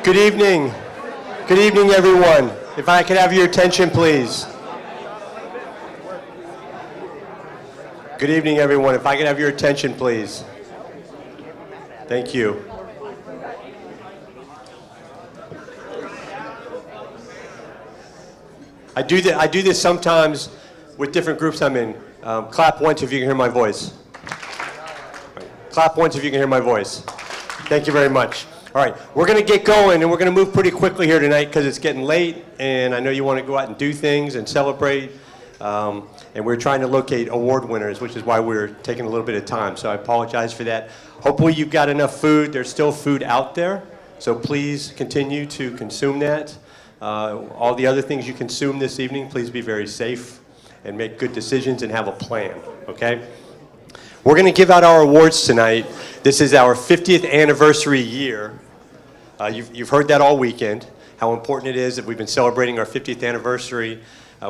Good evening. Good evening, everyone. If I could have your attention, please. Good evening, everyone. If I could have your attention, please. Thank you. I do this sometimes with different groups I'm in. Clap once if you can hear my voice. Clap once if you can hear my voice. Thank you very much. All right, we're going to get going, and we're going to move pretty quickly here tonight because it's getting late, and I know you want to go out and do things and celebrate. And we're trying to locate award winners, which is why we're taking a little bit of time. So I apologize for that. Hopefully you've got enough food. There's still food out there, so please continue to consume that. All the other things you consume this evening, please be very safe and make good decisions and have a plan, okay? We're going to give out our awards tonight. This is our 50th anniversary year. You've heard that all weekend, how important it is that we've been celebrating our 50th anniversary.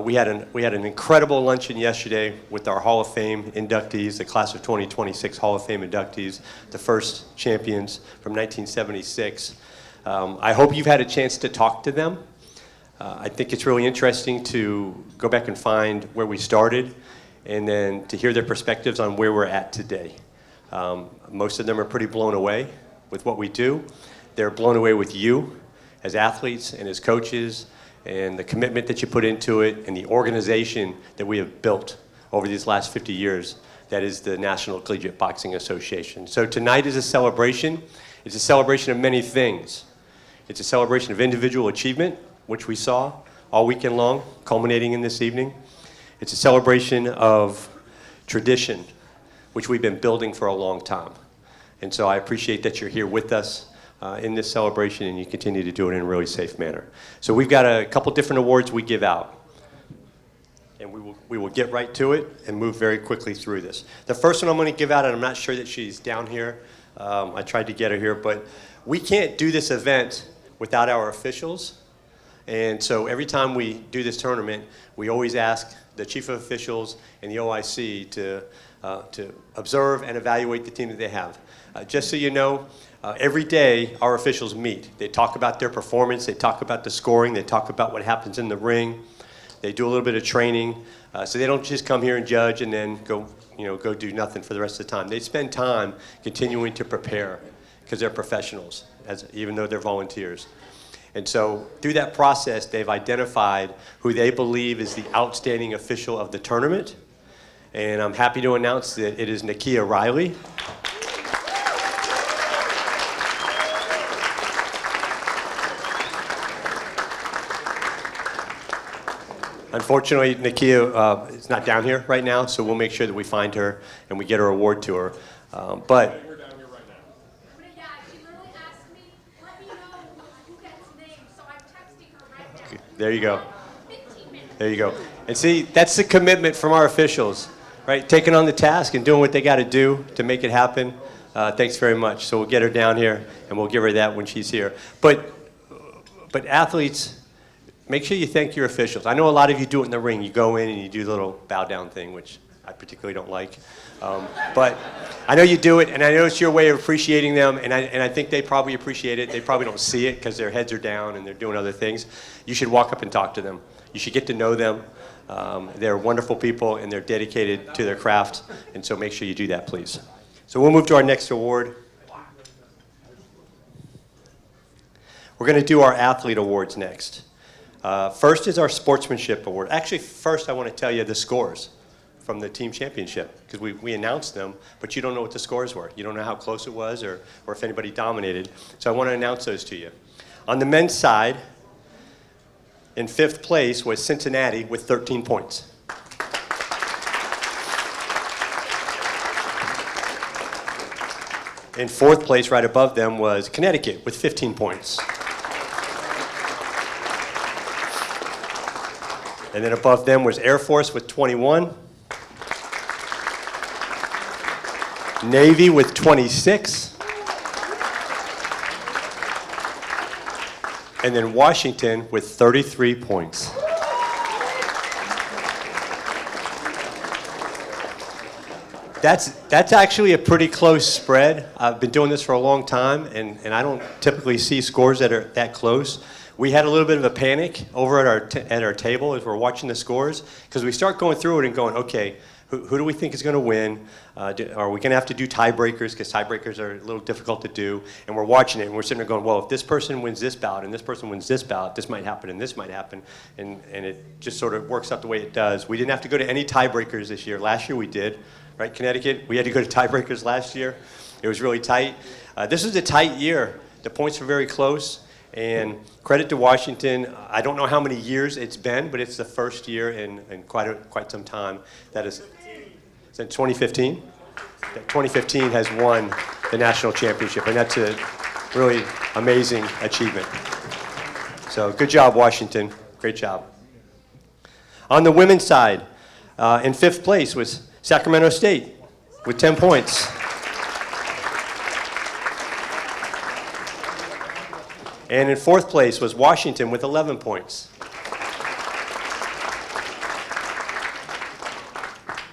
We had an incredible luncheon yesterday with our Hall of Fame inductees, the class of 2026 Hall of Fame inductees, the first champions from 1976. I hope you've had a chance to talk to them. I think it's really interesting to go back and find where we started and then to hear their perspectives on where we're at today. Most of them are pretty blown away with what we do. They're blown away with you as athletes and as coaches and the commitment that you put into it and the organization that we have built over these last 50 years. That is the National Collegiate Boxing Association. So tonight is a celebration. It's a celebration of many things. It's a celebration of individual achievement, which we saw all weekend long, culminating in this evening. It's a celebration of tradition, which we've been building for a long time. And so I appreciate that you're here with us in this celebration, and you continue to do it in a really safe manner. So we've got a couple different awards we give out. And we will get right to it and move very quickly through this. The first one I'm going to give out, and I'm not sure that she's down here. I tried to get her here, but we can't do this event without our officials. And so every time we do this tournament, we always ask the chief of officials and the OIC to observe and evaluate the team that they have. Just so you know, every day our officials meet. They talk about their performance, they talk about the scoring, they talk about what happens in the ring. They do a little bit of training, so they don't just come here and judge and then go do nothing for the rest of the time. They spend time continuing to prepare because they're professionals, even though they're volunteers. And so through that process, they've identified who they believe is the outstanding official of the tournament. And I'm happy to announce that it is Nakia Riley. Unfortunately, Nakia is not down here right now, so we'll make sure that we find her and we get her award to her. But we're down here right now. Yeah, she literally asked me, let me know who gets named, so I'm texting her right now. there you go. 15 minutes. There you go. And see, that's the commitment from our officials, right? Taking on the task and doing what they got to do to make it happen. Thanks very much. So we'll get her down here, and we'll give her that when she's here. But athletes, make sure you thank your officials. I know a lot of you do it in the ring. You go in and you do the little bow down thing, which I particularly don't like. But I know you do it, and I know it's your way of appreciating them, and I think they probably appreciate it. They probably don't see it because their heads are down and they're doing other things. You should walk up and talk to them. You should get to know them. They're wonderful people, and they're dedicated to their craft, and so make sure you do that, please. So we'll move to our next award. We're going to do our athlete awards next. First is our Sportsmanship Award. Actually, first I want to tell you the scores from the team championship, because we announced them, but you don't know what the scores were. You don't know how close it was or if anybody dominated. So I want to announce those to you. On the men's side, in 5th place was Cincinnati with 13 points. In 4th place, right above them, was Connecticut with 15 points. And then above them was Air Force with 21. Navy with 26. And then Washington with 33 points. That's actually a pretty close spread. I've been doing this for a long time, and I don't typically see scores that are that close. We had a little bit of a panic over at our table as we're watching the scores, because we start going through it and going, okay, who do we think is going to win? Are we going to have to do tiebreakers, because tiebreakers are a little difficult to do? And we're watching it, and we're sitting there going, well, if this person wins this bout and this person wins this bout, this might happen and this might happen. And it just sort of works out the way it does. We didn't have to go to any tiebreakers this year. Last year we did, right, Connecticut? We had to go to tiebreakers last year. It was really tight. This was a tight year. The points were very close. And credit to Washington. I don't know how many years it's been, but it's the first year in quite some time that is. Since 2015? 2015 has won the national championship, and that's a really amazing achievement. So good job, Washington. Great job. On the women's side, in 5th place was Sacramento State with 10 points. And in 4th place was Washington with 11 points.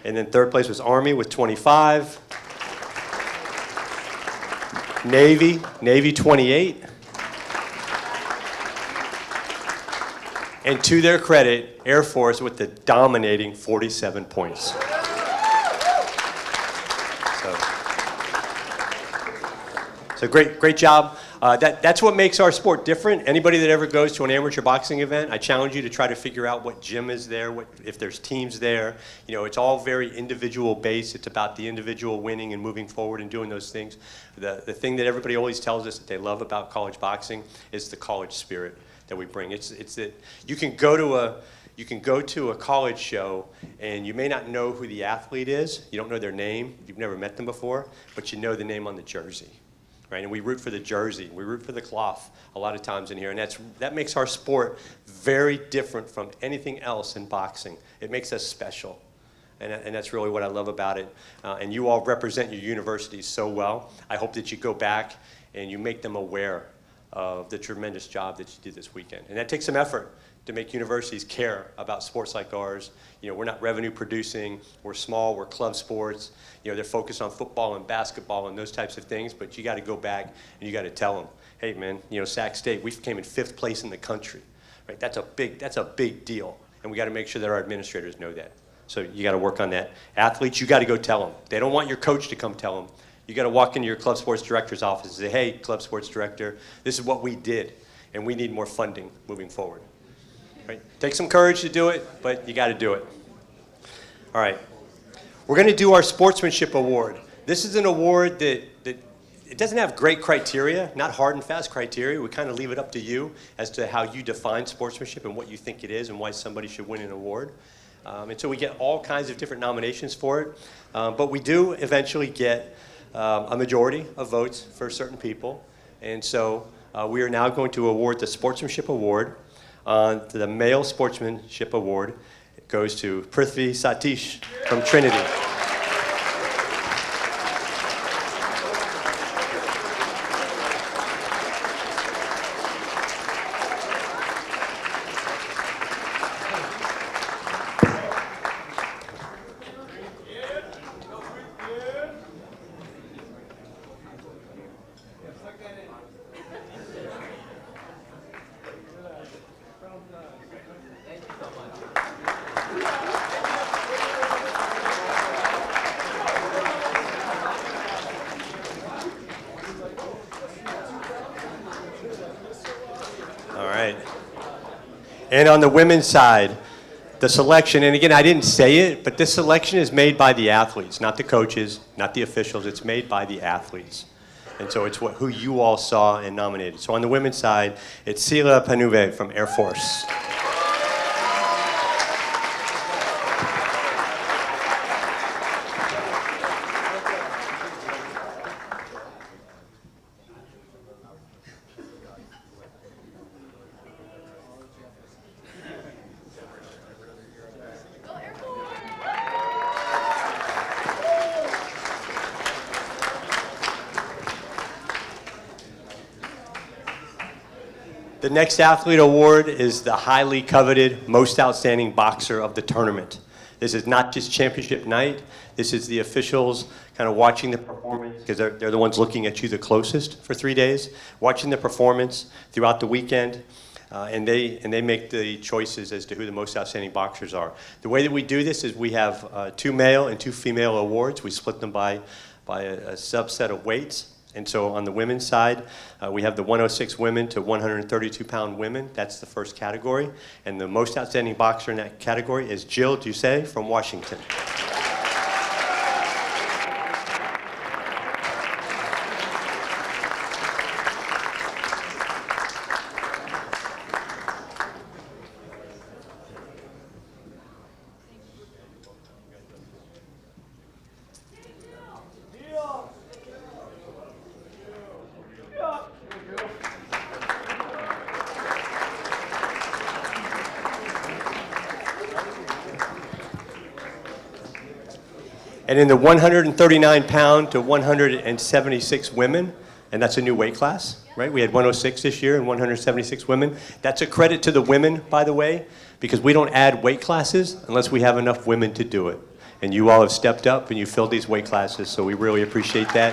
And then 3rd place was Army with 25. Navy 28. And to their credit, Air Force with the dominating 47 points. So great job. That's what makes our sport different. Anybody that ever goes to an amateur boxing event, I challenge you to try to figure out what gym is there, if there's teams there. You know, it's all very individual based. It's about the individual winning and moving forward and doing those things. The thing that everybody always tells us that they love about college boxing is the college spirit that we bring. It's that you can go to a college show and you may not know who the athlete is. You don't know their name. You've never met them before, but you know the name on the jersey. Right, and we root for the jersey, we root for the cloth a lot of times in here, and that makes our sport very different from anything else in boxing. It makes us special, and that's really what I love about it. And you all represent your universities so well. I hope that you go back and you make them aware of the tremendous job that you did this weekend. And that takes some effort to make universities care about sports like ours. You know, we're not revenue producing, we're small, we're club sports. You know, they're focused on football and basketball and those types of things, but you got to go back and you got to tell them, hey man, you know, Sac State, we came in 5th place in the country, right? That's a big deal, and we got to make sure that our administrators know that. So you got to work on that. Athletes, you got to go tell them. They don't want your coach to come tell them. You got to walk into your club sports director's office and say, hey, club sports director, this is what we did, and we need more funding moving forward. Right? Take some courage to do it, but you got to do it. All right. We're going to do our Sportsmanship Award. This is an award that it doesn't have great criteria, not hard and fast criteria. We kind of leave it up to you as to how you define sportsmanship and what you think it is and why somebody should win an award. And so we get all kinds of different nominations for it. But we do eventually get a majority of votes for certain people. And so we are now going to award the Sportsmanship Award. The Male Sportsmanship Award goes to Prithvi Satish from Trinity. And on the women's side, the selection, and again, I didn't say it, but this selection is made by the athletes, not the coaches, not the officials. It's made by the athletes. And so it's who you all saw and nominated. So on the women's side, it's Sila Panuve from Air Force. The next athlete award is the highly coveted Most Outstanding Boxer of the tournament. This is not just championship night. This is the officials kind of watching the performance, because they're the ones looking at you the closest for 3 days, watching the performance throughout the weekend, and they make the choices as to who the most outstanding boxers are. The way that we do this is we have 2 male and 2 female awards. We split them by a subset of weights. And so on the women's side, we have the 106 women to 132-pound women. That's the first category. And the most outstanding boxer in that category is Jill Doucet from Washington. And in the 139-pound to 176 women, and that's a new weight class, right? We had 106 this year and 176 women. That's a credit to the women, by the way, because we don't add weight classes unless we have enough women to do it. And you all have stepped up and you filled these weight classes, so we really appreciate that.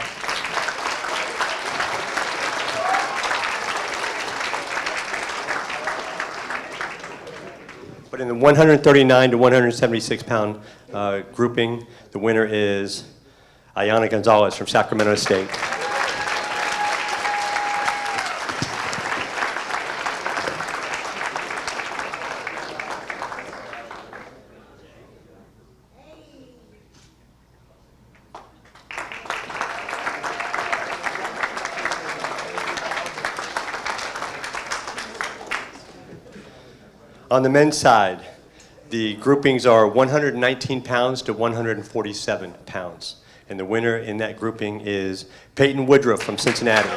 But in the 139 to 176-pound grouping, the winner is Ayana Gonzalez from Sacramento State. On the men's side, the groupings are 119 pounds to 147 pounds. And the winner in that grouping is Peyton Woodruff from Cincinnati.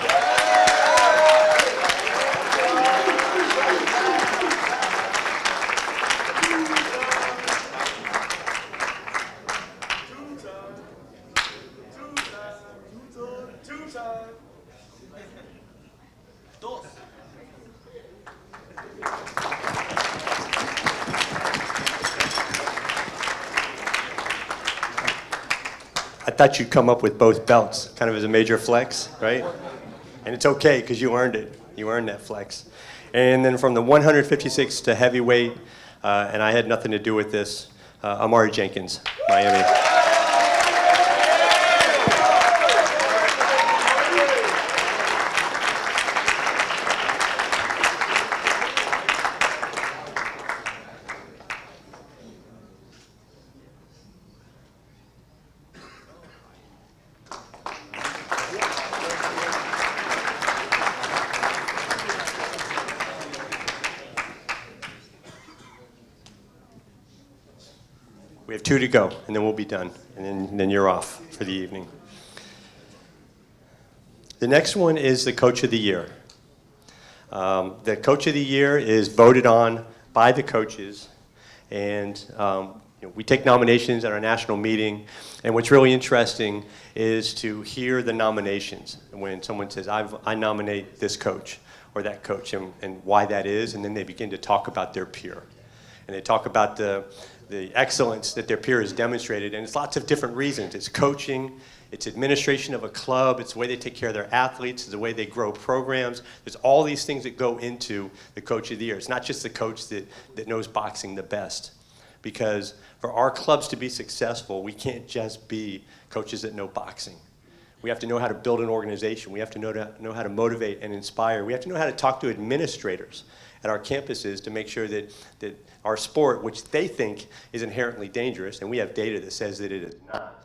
I thought you'd come up with both belts, kind of as a major flex, right? And it's okay, because you earned it. You earned that flex. And then from the 156 to heavyweight, and I had nothing to do with this, Amari Jenkins, Miami. We have 2 to go, and then we'll be done, and then you're off for the evening. The next one is the Coach of the Year. The Coach of the Year is voted on by the coaches, and we take nominations at our national meeting, and what's really interesting is to hear the nominations. When someone says, I nominate this coach or that coach, and why that is, and then they begin to talk about their peer. And they talk about the excellence that their peer has demonstrated, and it's lots of different reasons. It's coaching, it's administration of a club, it's the way they take care of their athletes, it's the way they grow programs. There's all these things that go into the Coach of the Year. It's not just the coach that knows boxing the best. Because for our clubs to be successful, we can't just be coaches that know boxing. We have to know how to build an organization. We have to know how to motivate and inspire. We have to know how to talk to administrators at our campuses to make sure that our sport, which they think is inherently dangerous, and we have data that says that it is not,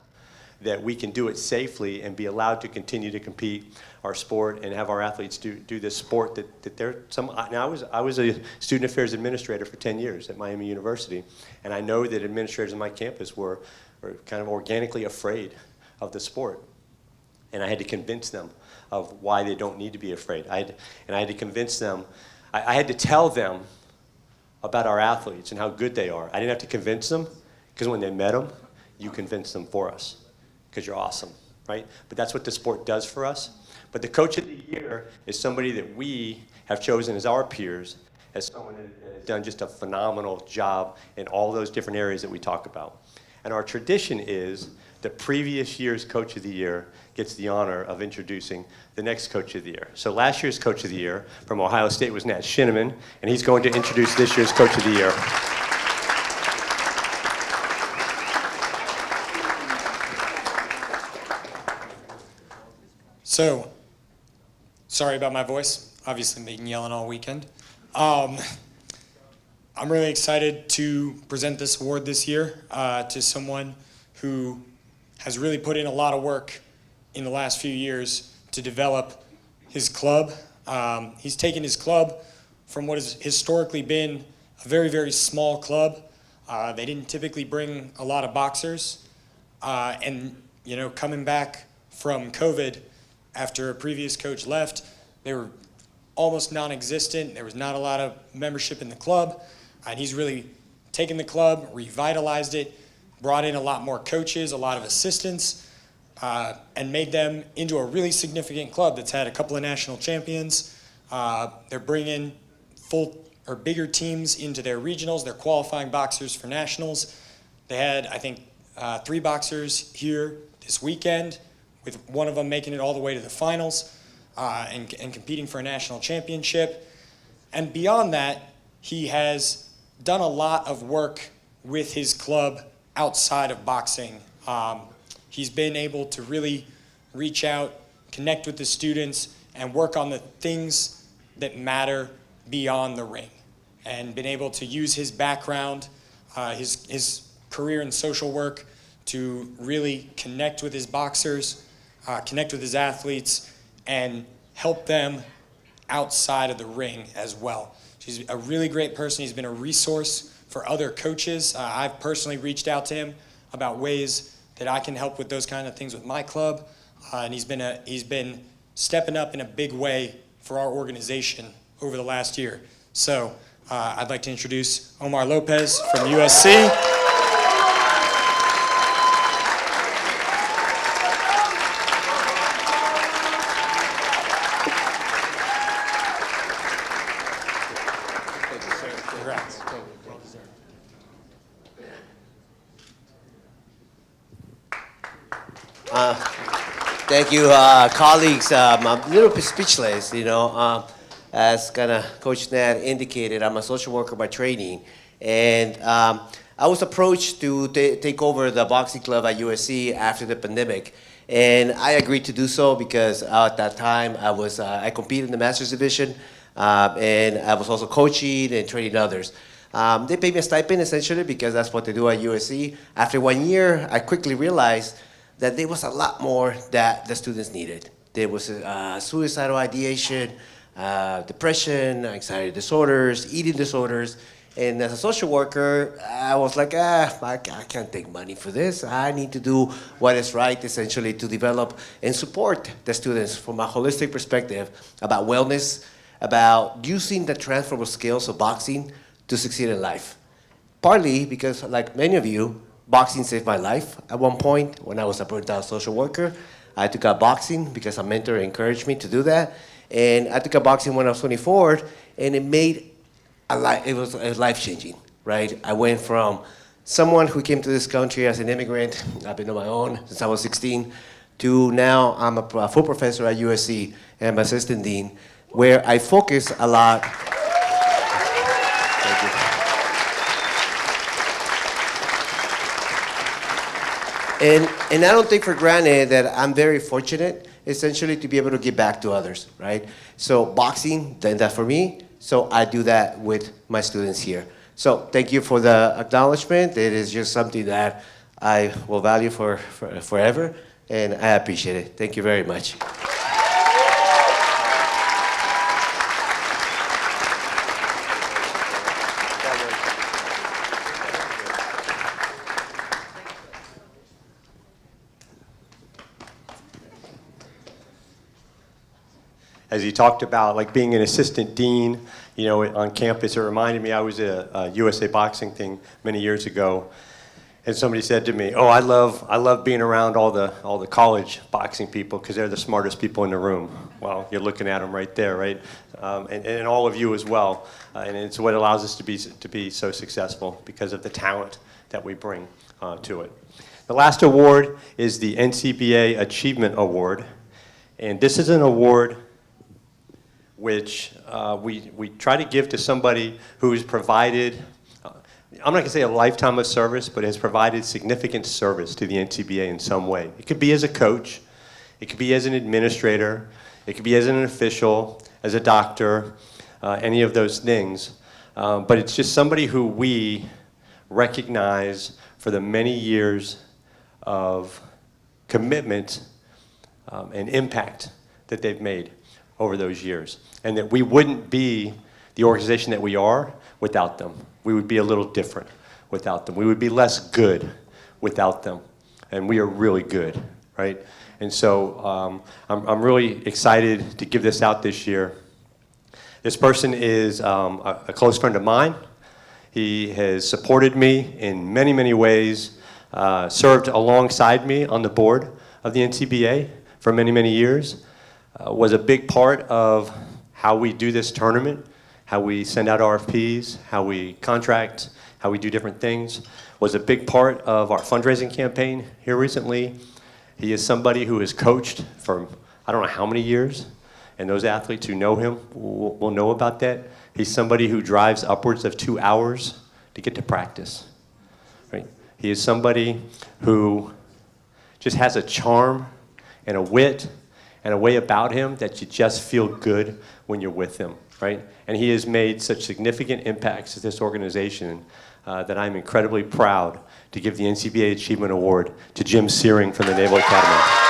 that we can do it safely and be allowed to continue to compete our sport and have our athletes do this sport that they're some. Now I was a student affairs administrator for 10 years at Miami University, and I know that administrators on my campus were kind of organically afraid of the sport. And I had to convince them of why they don't need to be afraid. I had to convince them, I had to tell them about our athletes and how good they are. I didn't have to convince them, because when they met them, you convinced them for us, because you're awesome, right? But that's what the sport does for us. But the Coach of the Year is somebody that we have chosen as our peers, as someone that has done just a phenomenal job in all those different areas that we talk about. And our tradition is the previous year's Coach of the Year gets the honor of introducing the next Coach of the Year. So last year's Coach of the Year from Ohio State was Nat Shinneman, and he's going to introduce this year's Coach of the Year. So, sorry about my voice. Obviously been yelling all weekend. I'm really excited to present this award this year to someone who has really put in a lot of work in the last few years to develop his club. He's taken his club from what has historically been a very, very small club. They didn't typically bring a lot of boxers. And, you know, coming back from COVID after a previous coach left, they were almost non-existent. There was not a lot of membership in the club. And he's really taken the club, revitalized it, brought in a lot more coaches, a lot of assistants, and made them into a really significant club that's had a couple of national champions. They're bringing full or bigger teams into their regionals. They're qualifying boxers for nationals. They had, I think, 3 boxers here this weekend, with one of them making it all the way to the finals and competing for a national championship. And beyond that, he has done a lot of work with his club outside of boxing. He's been able to really reach out, connect with the students, and work on the things that matter beyond the ring, and been able to use his background, his career in social work, to really connect with his boxers, connect with his athletes, and help them outside of the ring as well. He's a really great person. He's been a resource for other coaches. I've personally reached out to him about ways that I can help with those kind of things with my club, and he's been stepping up in a big way for our organization over the last year. So I'd like to introduce Omar Lopez from USC. Congrats. Thank you, colleagues. I'm a little bit speechless, you know. As kind of Coach Nat indicated, I'm a social worker by training, and I was approached to take over the boxing club at USC after the pandemic, and I agreed to do so because at that time I competed in the Masters division, and I was also coaching and training others. They paid me a stipend essentially because that's what they do at USC. After 1 year, I quickly realized that there was a lot more that the students needed. There was suicidal ideation, depression, anxiety disorders, eating disorders. And as a social worker, I was like, I can't take money for this. I need to do what is right, essentially, to develop and support the students from a holistic perspective about wellness, about using the transferable skills of boxing to succeed in life. Partly because, like many of you, boxing saved my life at one point when I was a burnt-out social worker. I took up boxing because a mentor encouraged me to do that. And I took up boxing when I was 24, and it was life-changing, right? I went from someone who came to this country as an immigrant, I've been on my own since I was 16, to now I'm a full professor at USC and I'm assistant dean, where I focus a lot. Thank you. And I don't take for granted that I'm very fortunate, essentially, to be able to give back to others, right? So boxing did that for me, so I do that with my students here. So thank you for the acknowledgement. It is just something that I will value for forever, and I appreciate it. Thank you very much. As he talked about, like being an assistant dean, you know, on campus, it reminded me I was at a USA boxing thing many years ago, And somebody said to me, "Oh, I love being around all the college boxing people because they're the smartest people in the room." Well, you're looking at them right there, right? And all of you as well. And it's what allows us to be so successful because of the talent that we bring to it. The last award is the NCBA Achievement Award, and this is an award which we try to give to somebody who's provided, I'm not going to say a lifetime of service, but has provided significant service to the NCBA in some way. It could be as a coach, it could be as an administrator, it could be as an official, as a doctor, any of those things. But it's just somebody who we recognize for the many years of commitment and impact that they've made over those years. And that we wouldn't be the organization that we are without them. We would be a little different without them. We would be less good without them. And we are really good, right? And so I'm really excited to give this out this year. This person is a close friend of mine. He has supported me in many, many ways, served alongside me on the board of the NCBA for many, many years, was a big part of how we do this tournament, how we send out RFPs, how we contract, how we do different things, was a big part of our fundraising campaign here recently. He is somebody who has coached for I don't know how many years, and those athletes who know him will know about that. He's somebody who drives upwards of 2 hours to get to practice. Right? He is somebody who just has a charm and a wit and a way about him that you just feel good when you're with him, right? And he has made such significant impacts to this organization that I'm incredibly proud to give the NCBA Achievement Award to Jim Searing from the Naval Academy.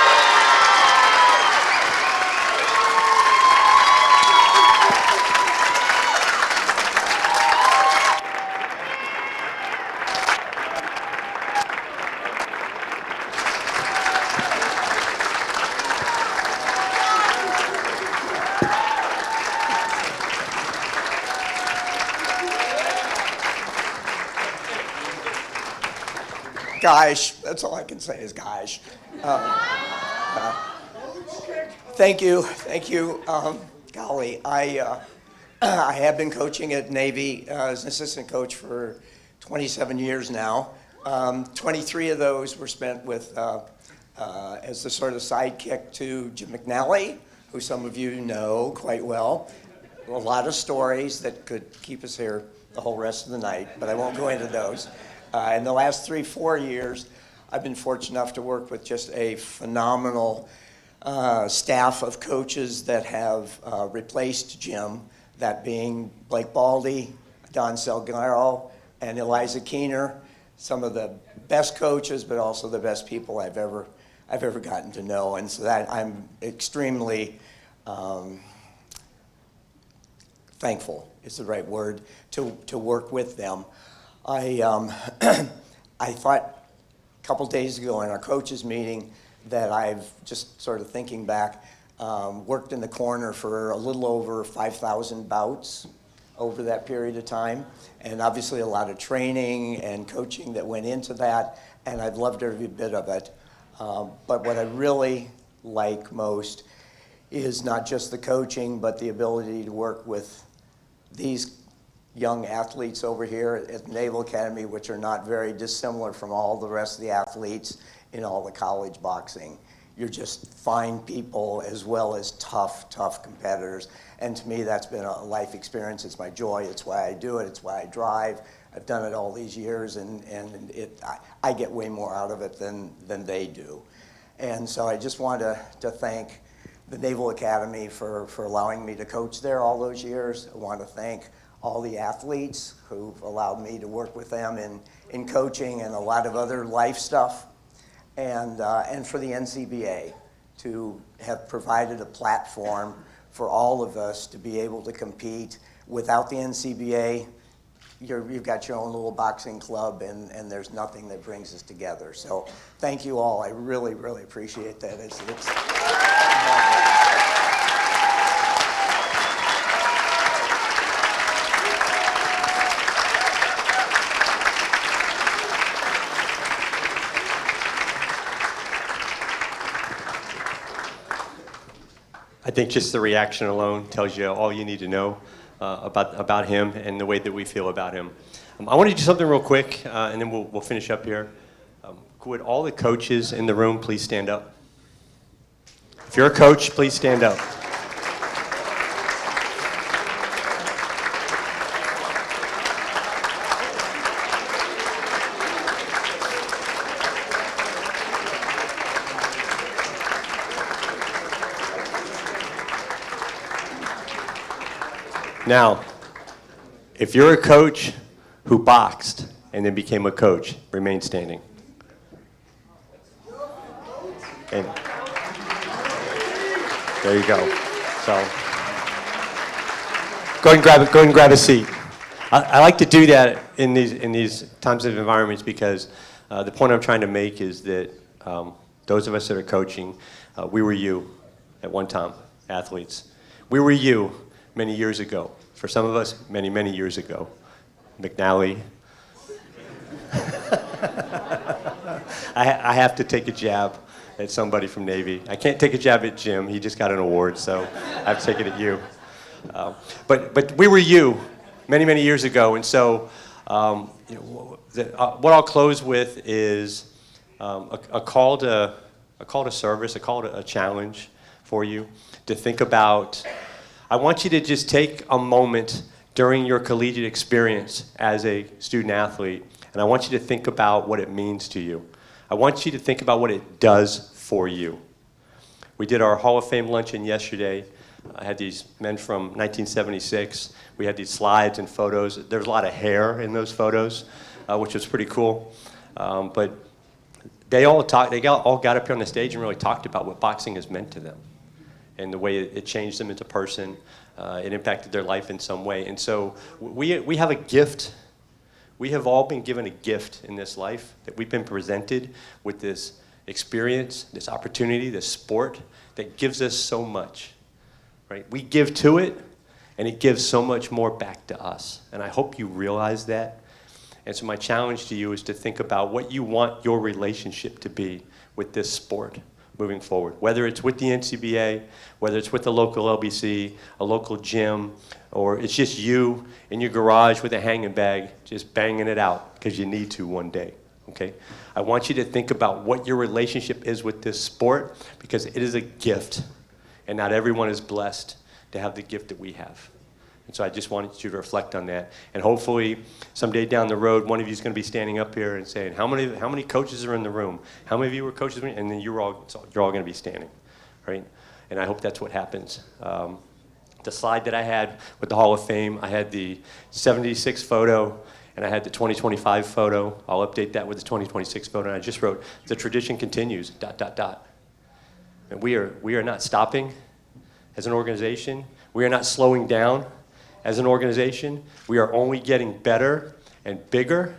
Gosh, that's all I can say is gosh. Thank you. Golly, I have been coaching at Navy as an assistant coach for 27 years now. 23 of those were spent with as the sort of sidekick to Jim McNally, who some of you know quite well. A lot of stories that could keep us here the whole rest of the night, but I won't go into those. In the last 3-4 years, I've been fortunate enough to work with just a phenomenal staff of coaches that have replaced Jim, that being Blake Baldy, Don Salguero, and Eliza Keener, some of the best coaches, but also the best people I've ever gotten to know. And so that I'm extremely thankful is the right word to work with them. I thought a couple days ago in our coaches meeting that I've just sort of thinking back, worked in the corner for a little over 5,000 bouts over that period of time, and obviously a lot of training and coaching that went into that, and I've loved every bit of it. But what I really like most is not just the coaching, but the ability to work with these young athletes over here at the Naval Academy, which are not very dissimilar from all the rest of the athletes in all the college boxing. You're just fine people as well as tough competitors. And to me, that's been a life experience. It's my joy. It's why I do it. It's why I drive. I've done it all these years, and I get way more out of it than they do. And so I just want to thank the Naval Academy for allowing me to coach there all those years. I want to thank all the athletes who've allowed me to work with them in coaching and a lot of other life stuff, and for the NCBA to have provided a platform for all of us to be able to compete. Without the NCBA, you've got your own little boxing club, and there's nothing that brings us together. So thank you all. I really, really appreciate that. think just the reaction alone tells you all you need to know about him and the way that we feel about him. I want to do something real quick, and then we'll finish up here. Would all the coaches in the room please stand up? If you're a coach, please stand up. Now, if you're a coach who boxed and then became a coach, remain standing. And there you go. So, go ahead and grab a seat. I like to do that in these types of environments because the point I'm trying to make is that those of us that are coaching, we were you at one time, athletes. We were you many years ago. For some of us, many, many years ago. McNally. I have to take a jab at somebody from Navy. I can't take a jab at Jim. He just got an award, so I have to take it at you. But we were you many, many years ago, and so what I'll close with is a call to service, a call to a challenge for you to think about. I want you to just take a moment during your collegiate experience as a student athlete, and I want you to think about what it means to you. I want you to think about what it does for you. We did our Hall of Fame luncheon yesterday. I had these men from 1976. We had these slides and photos. There's a lot of hair in those photos, which was pretty cool. But they all got up here on the stage and really talked about what boxing has meant to them and the way it changed them as a person. It impacted their life in some way. And so we have a gift. We have all been given a gift in this life, that we've been presented with this experience, this opportunity, this sport that gives us so much, right? We give to it, and it gives so much more back to us. And I hope you realize that. And so my challenge to you is to think about what you want your relationship to be with this sport moving forward, whether it's with the NCBA, whether it's with the local LBC, a local gym, or it's just you in your garage with a hanging bag just banging it out because you need to one day, okay? I want you to think about what your relationship is with this sport because it is a gift, and not everyone is blessed to have the gift that we have. And so I just wanted you to reflect on that. And hopefully, someday down the road, one of you is going to be standing up here and saying, how many coaches are in the room? How many of you were coaches? And then you're all going to be standing, right? And I hope that's what happens. The slide that I had with the Hall of Fame, I had the 76 photo, and I had the 2025 photo. I'll update that with the 2026 photo. And I just wrote, the tradition continues, ... And we are not stopping as an organization. We are not slowing down as an organization. We are only getting better and bigger,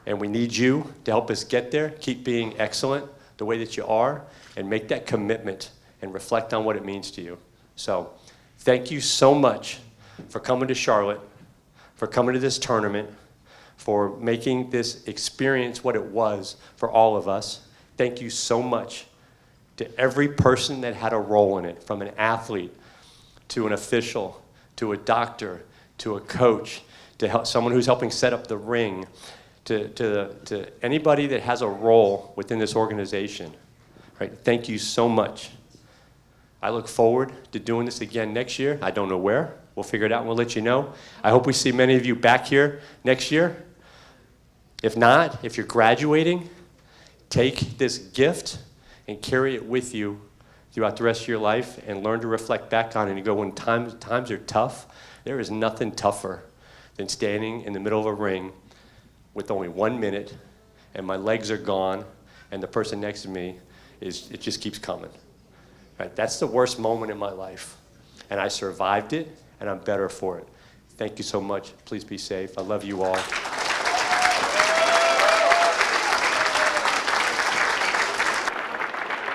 and we need you to help us get there. Keep being excellent the way that you are, and make that commitment and reflect on what it means to you. So thank you so much for coming to Charlotte, for coming to this tournament, for making this experience what it was for all of us. Thank you so much to every person that had a role in it, from an athlete to an official, to a doctor, to a coach, to someone who's helping set up the ring, to anybody that has a role within this organization. Right? Thank you so much. I look forward to doing this again next year. I don't know where. We'll figure it out and we'll let you know. I hope we see many of you back here next year. If not, if you're graduating, take this gift and carry it with you throughout the rest of your life and learn to reflect back on it and go, when times are tough, there is nothing tougher than standing in the middle of a ring with only 1 minute and my legs are gone and the person next to me it just keeps coming. Right? That's the worst moment in my life. And I survived it and I'm better for it. Thank you so much. Please be safe. I love you all.